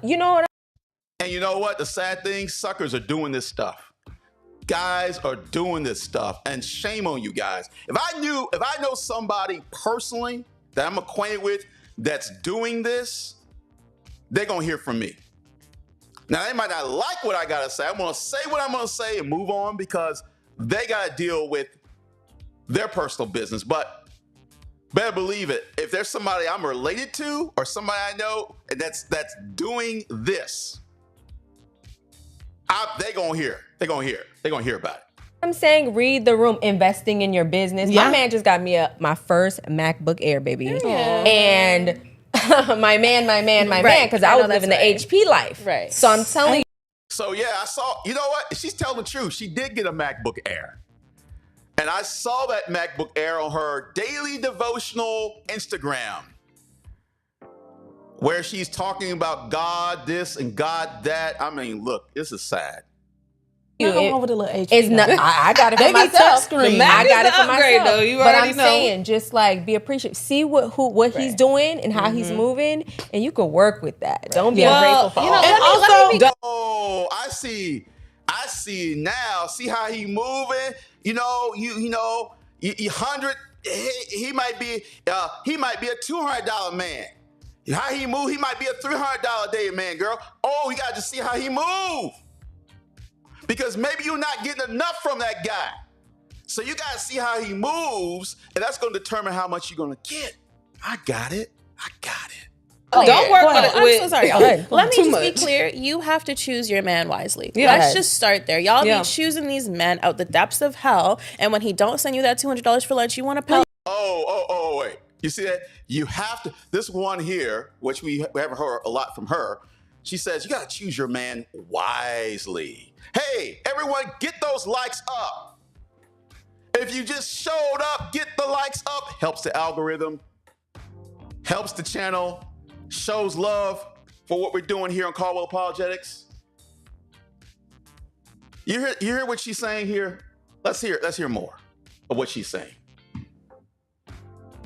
You know what? And you know what? The sad thing, suckers are doing this stuff. Guys are doing this stuff, and shame on you guys. If I know somebody personally that I'm acquainted with that's doing this, they're gonna hear from me. Now, they might not like what I gotta say. I'm gonna say what I'm gonna say and move on because they gotta deal with their personal business. But better believe it, if there's somebody I'm related to or somebody I know and that's doing this, they're gonna hear. They're gonna hear about it. I'm saying read the room, investing in your business. My man just got me my first MacBook Air, baby. And my man, because I was living the HP life. Right. So I'm telling you. So yeah, I saw, you know what? She's telling the truth. She did get a MacBook Air. And I saw that MacBook Air on her daily devotional Instagram, where she's talking about God this and God that. I mean, look, this is sad. Over the little HP. It's not. I got it for myself. I got it for myself. Though, you but already I'm know. saying, just like be appreciative. See what he's doing and how he's moving, and you can work with that. Don't be ungrateful for Oh, I see now. See how he moving? You know, you 100. He might be a $200 man. How he move? He might be a $300 a day man, girl. Oh, you gotta just see how he move. Because maybe you're not getting enough from that guy. So you got to see how he moves, and that's going to determine how much you're going to get. I got it. Don't work with it. I'm so sorry, y'all. Let me just be clear. You have to choose your man wisely. Let's just start there. Y'all be choosing these men out the depths of hell, and when he don't send you that $200 for lunch, you want to pay. Oh, wait. You see that? You have to. This one here, which we haven't heard a lot from her, she says, you got to choose your man wisely. Hey, everyone, get those likes up. If you just showed up, get the likes up. Helps the algorithm, helps the channel, shows love for what we're doing here on Caldwell Apologetics. You hear what she's saying here? Let's hear more of what she's saying.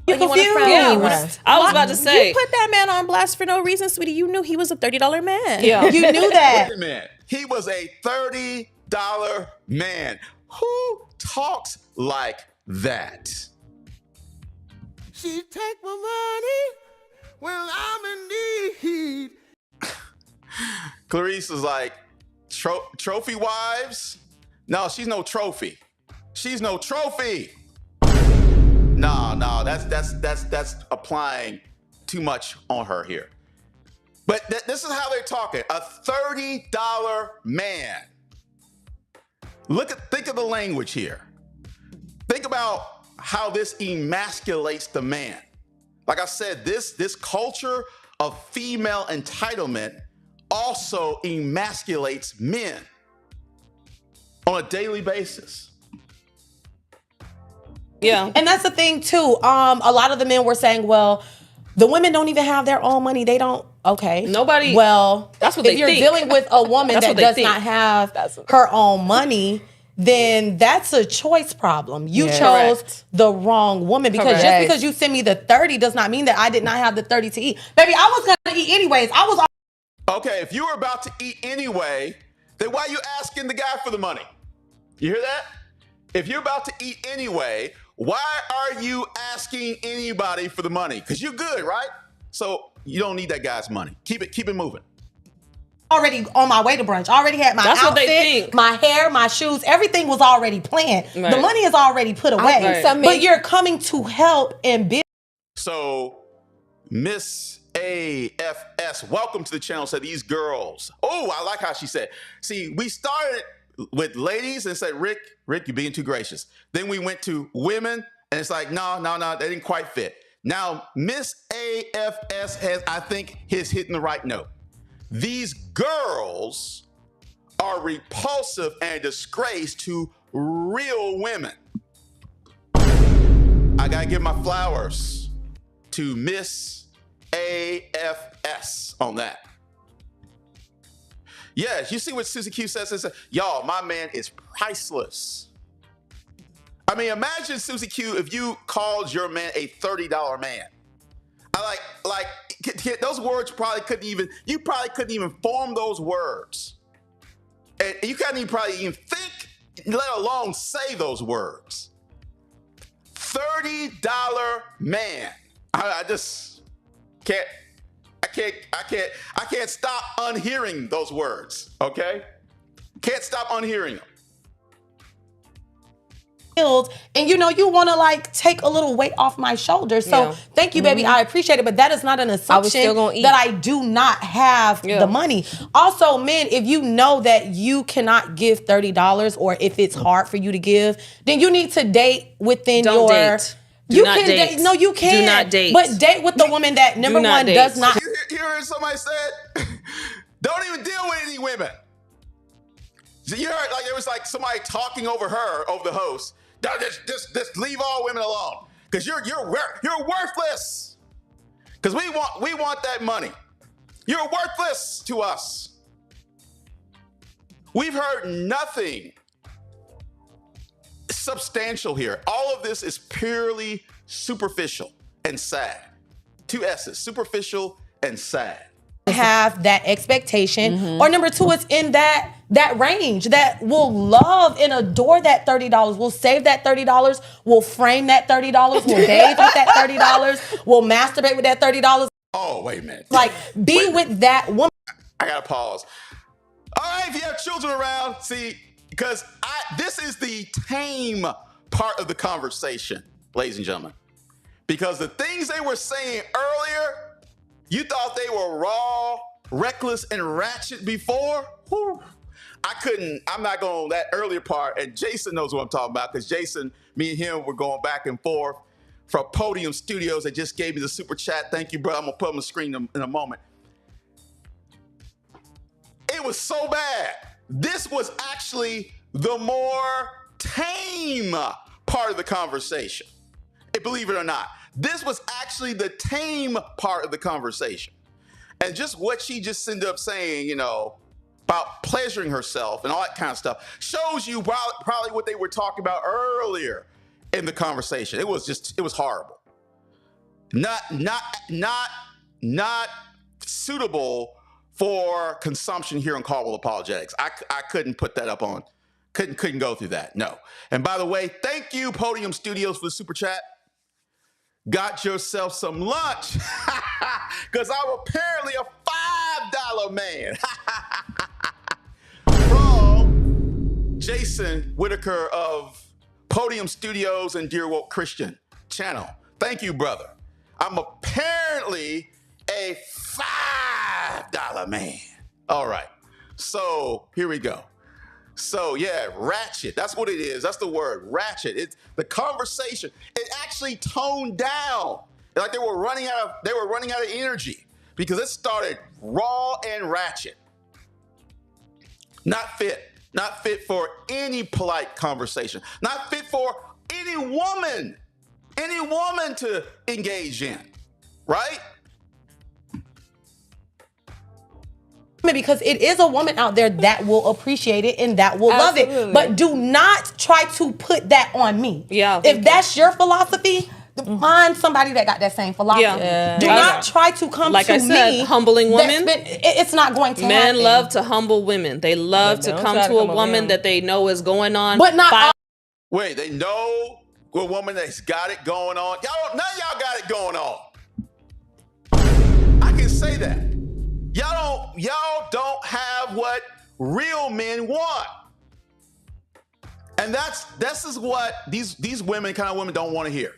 You confused. I was about to say. You put that man on blast for no reason, sweetie. You knew he was a $30 man. Yeah. You knew that. Wait a minute. He was a $30 man. Who talks like that? She take my money when I'm in need. Clarice is like, trophy wives? No, she's no trophy. She's no trophy. No, that's applying too much on her here. But this is how they're talking. A $30 man. Think of the language here. Think about how this emasculates the man. Like I said, this culture of female entitlement also emasculates men on a daily basis. Yeah. And that's the thing too. A lot of the men were saying, well, the women don't even have their own money. They don't. Okay. Nobody. Well, that's what they think. If think. you're dealing with a woman that does not have her own money, then that's a choice problem. You chose the wrong woman, because just because you send me the 30 does not mean that I did not have the 30 to eat. Baby, I was gonna eat anyways. Okay, if you were about to eat anyway, then why are you asking the guy for the money? You hear that? If you're about to eat anyway, why are you asking anybody for the money? Because you're good, right? So you don't need that guy's money. Keep it moving. already on my way to brunch. I already had my outfit, my hair, my shoes. Everything was already planned. Right. The money is already put away. But you're coming to help and build. So, Miss AFS, welcome to the channel. So these girls. Oh, I like how she said. See, we started with ladies and said, Rick, you're being too gracious. Then we went to women, and it's like, no, they didn't quite fit. Now, Miss AFS has, I think, is hitting the right note. These girls are repulsive and disgrace to real women. I gotta give my flowers to Miss AFS on that. Yeah, you see what Susie Q says? Y'all, my man is priceless. I mean, imagine, Susie Q, if you called your man a $30 man. I like those words you probably couldn't even form those words. And you couldn't even probably even think, let alone say those words. $30 man. I just can't stop unhearing those words, okay? Can't stop unhearing them. And you want to like take a little weight off my shoulders. So thank you, baby. I appreciate it. But that is not an assumption that I do not have the money. Also, men, if you know that you cannot give $30 or if it's hard for you to give, then you need to date within Don't date. You can date. No, you can. Do not date. But date with the woman that, number one, does not. You heard somebody said, don't even deal with any women. So you heard like it was like somebody talking over her, over the host. Just leave all women alone, because you're worthless. Because we want that money. You're worthless to us. We've heard nothing substantial here. All of this is purely superficial and sad. 2 S's: superficial and sad. Have that expectation, or number 2, it's in that range that will love and adore that $30. We'll save that $30. We'll frame that $30. We'll bathe with that $30. We'll masturbate with that $30. Oh, wait a minute. Like, be with that woman. I gotta pause. All right, if you have children around, see, because this is the tame part of the conversation, ladies and gentlemen. Because the things they were saying earlier, you thought they were raw, reckless, and ratchet before? Whew. I'm not going that earlier part, and Jason knows what I'm talking about, because Jason, me and him were going back and forth from Podium Studios. They just gave me the super chat. Thank you, bro. I'm going to put them on the screen in a moment. It was so bad. This was actually the more tame part of the conversation. Believe it or not. This was actually the tame part of the conversation. And just what she just ended up saying, about pleasuring herself and all that kind of stuff, shows you probably what they were talking about earlier in the conversation. It was horrible. Not suitable for consumption here on Caldwell Apologetics. I couldn't put that up on, couldn't go through that, no. And by the way, thank you, Podium Studios, for the super chat. Got yourself some lunch, because I'm apparently a $5 man. From Jason Whitaker of Podium Studios and Dear Woke Christian channel. Thank you, brother. I'm apparently a $5 man. All right, so here we go. So yeah, ratchet. That's what it is. That's the word, ratchet. It's the conversation. It actually toned down. Like they were running out of energy, because it started raw and ratchet. Not fit for any polite conversation. Not fit for any woman to engage in, right? Because it is a woman out there that will appreciate it and that will love it. But do not try to put that on me. Yeah. If that's your philosophy, find somebody that got that same philosophy. Yeah. Do not try to come like to I said, me. Humbling women. It's not going to happen. Men love to humble women. They love to come to a woman that they know is going on. But not Wait, they know a woman that's got it going on. None of y'all got it going on. I can say that. Y'all don't have what real men want. And this is what these women, kind of women, don't want to hear.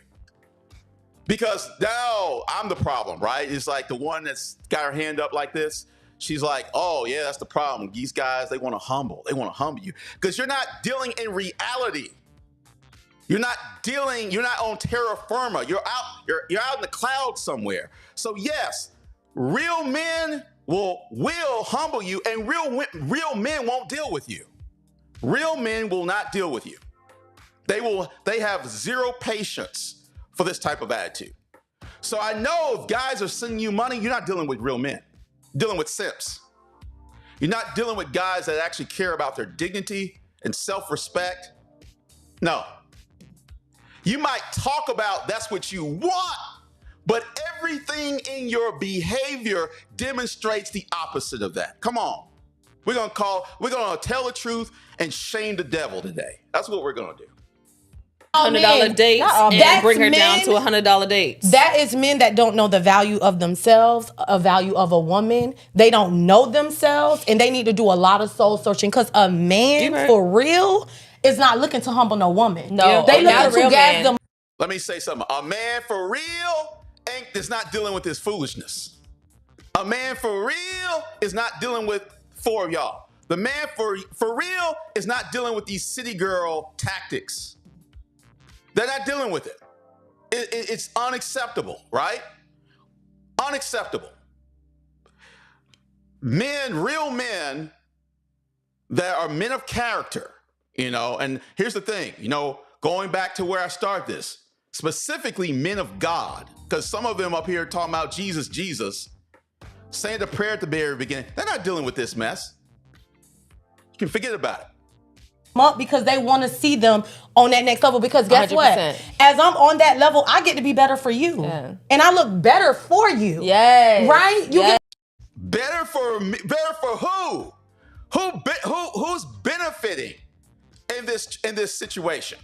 Because now I'm the problem, right? It's like the one that's got her hand up like this. She's like, oh yeah, that's the problem. These guys, they want to humble you. Because you're not dealing in reality. You're not on terra firma. You're out in the clouds somewhere. So yes, real men will humble you, and real men won't deal with you. Real men will not deal with you. They have zero patience for this type of attitude. So I know if guys are sending you money, you're not dealing with real men. You're dealing with simps. You're not dealing with guys that actually care about their dignity and self-respect. No. You might talk about that's what you want, but everything in your behavior demonstrates the opposite of that. Come on. We're going to tell the truth and shame the devil today. That's what we're going to do. $100 dates and bring her down to $100 dates. That is men that don't know the value of themselves, a value of a woman. They don't know themselves, and they need to do a lot of soul searching, because a man for real is not looking to humble no woman. No, they looking to gas them. Let me say something. A man for real is not dealing with this foolishness. A man for real is not dealing with four of y'all. The man for real is not dealing with these city girl tactics. They're not dealing with it. It's unacceptable, right? Unacceptable. Men, real men that are men of character, and here's the thing, going back to where I started this, specifically men of God, because some of them up here talking about Jesus, saying the prayer at the very beginning, they're not dealing with this mess. You can forget about it. Up because they want to see them on that next level, because guess 100%. What? As I'm on that level, I get to be better for you. Yeah. And I look better for you. Yes. Right? You get better for me, better for who? Who's benefiting in this situation?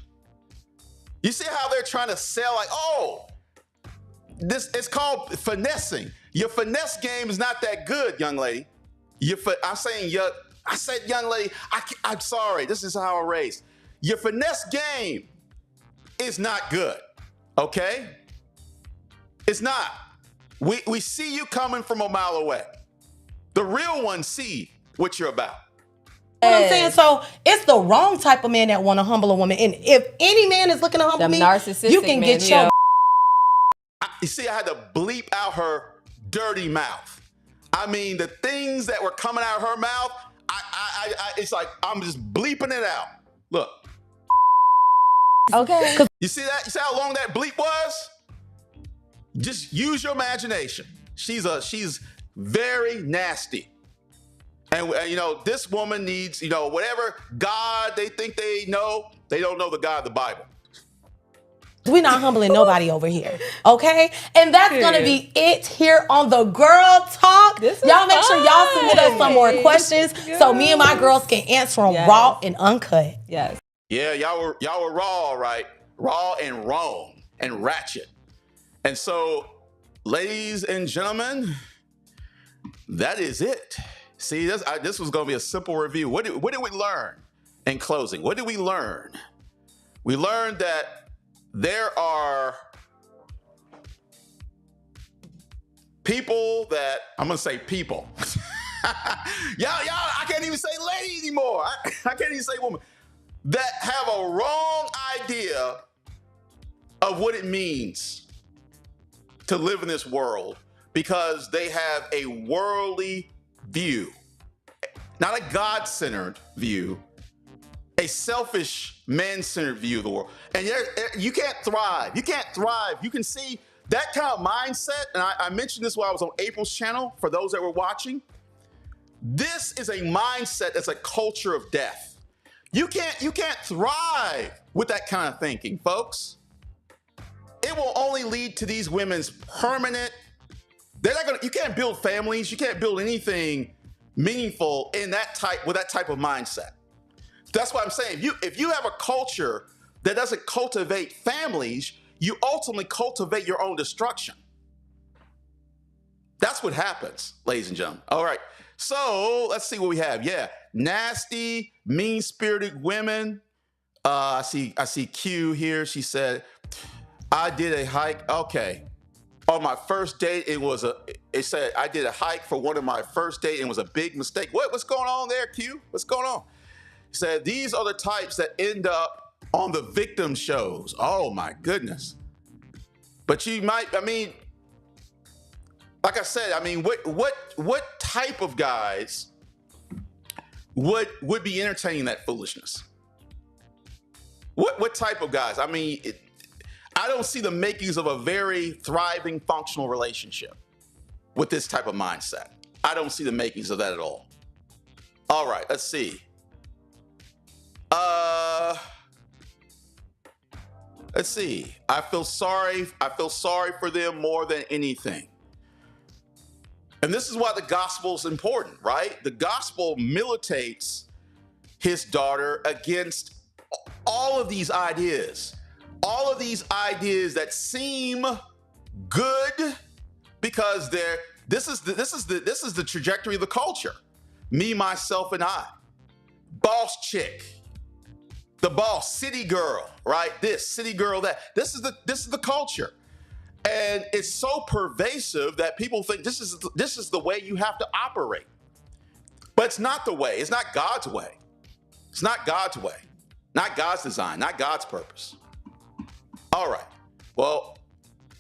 You see how they're trying to sell like, it's called finessing. Your finesse game is not that good, young lady. I said, young lady, I'm sorry. This is how I raised. Your finesse game is not good, okay? It's not. We see you coming from a mile away. The real ones see what you're about. You know what I'm saying? So it's the wrong type of man that want to humble a woman. And if any man is looking to humble me, you can get your... You see, I had to bleep out her dirty mouth. I mean, the things that were coming out of her mouth, it's like I'm just bleeping it out. Look. Okay. You see that? You see how long that bleep was? Just use your imagination. She's very nasty. And this woman needs, whatever God they think they know, they don't know the God of the Bible. We're not humbling nobody over here, okay? And that's going to be it here on the Girl Talk. Y'all make sure y'all submit us some more questions so me and my girls can answer them raw and uncut. Yes. Yeah, y'all were raw, right? Raw and wrong and ratchet. And so, ladies and gentlemen, that is it. See, this was going to be a simple review. What did we learn in closing? What did we learn? We learned that there are people that, I'm going to say people. y'all, I can't even say lady anymore. I can't even say woman. That have a wrong idea of what it means to live in this world because they have a worldly view, not a God-centered view, a selfish, man-centered view of the world. And you can't thrive. You can't thrive. You can see that kind of mindset, and I mentioned this while I was on April's channel, for those that were watching. This is a mindset that's a culture of death. You can't thrive with that kind of thinking, folks. It will only lead to these women's permanent. You can't build families. You can't build anything meaningful with that type of mindset. That's what I'm saying. If you have a culture that doesn't cultivate families, you ultimately cultivate your own destruction. That's what happens, ladies and gentlemen. All right. So let's see what we have. Yeah. Nasty, mean-spirited women. I see Q here. She said, I did a hike. Okay. On my first date, it said I did a hike for one of my first date and it was a big mistake. What's going on there, Q? What's going on? He said, these are the types that end up on the victim shows. Oh my goodness. But you might, like I said, what type of guys would be entertaining that foolishness? What type of guys? I don't see the makings of a very thriving, functional relationship with this type of mindset. I don't see the makings of that at all. All right, let's see. Let's see. I feel sorry for them more than anything. And this is why the gospel is important, right? The gospel militates his daughter against all of these ideas. All of these ideas that seem good because this is the trajectory of the culture. Me, myself, and I. Boss chick. The boss, city girl, right? This city girl, that. This is the culture. And it's so pervasive that people think this is the way you have to operate. But it's not the way. It's not God's way. It's not God's way. Not God's design, not God's purpose. All right. Well,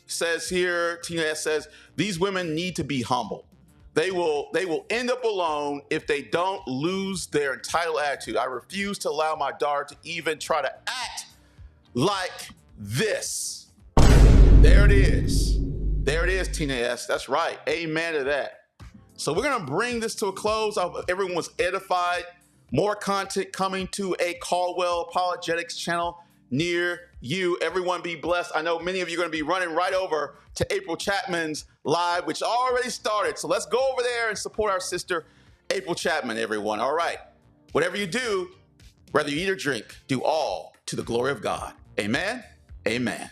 says here, Tina S says, these women need to be humble. They will end up alone if they don't lose their entitled attitude. I refuse to allow my daughter to even try to act like this. There it is. There it is, Tina S. That's right. Amen to that. So we're going to bring this to a close. I hope everyone was edified. More content coming to a Caldwell Apologetics channel near you. Everyone be blessed. I know many of you are going to be running right over to April Chapman's live, which already started. So let's go over there and support our sister, April Chapman, everyone. All right. Whatever you do, whether you eat or drink, do all to the glory of God. Amen. Amen.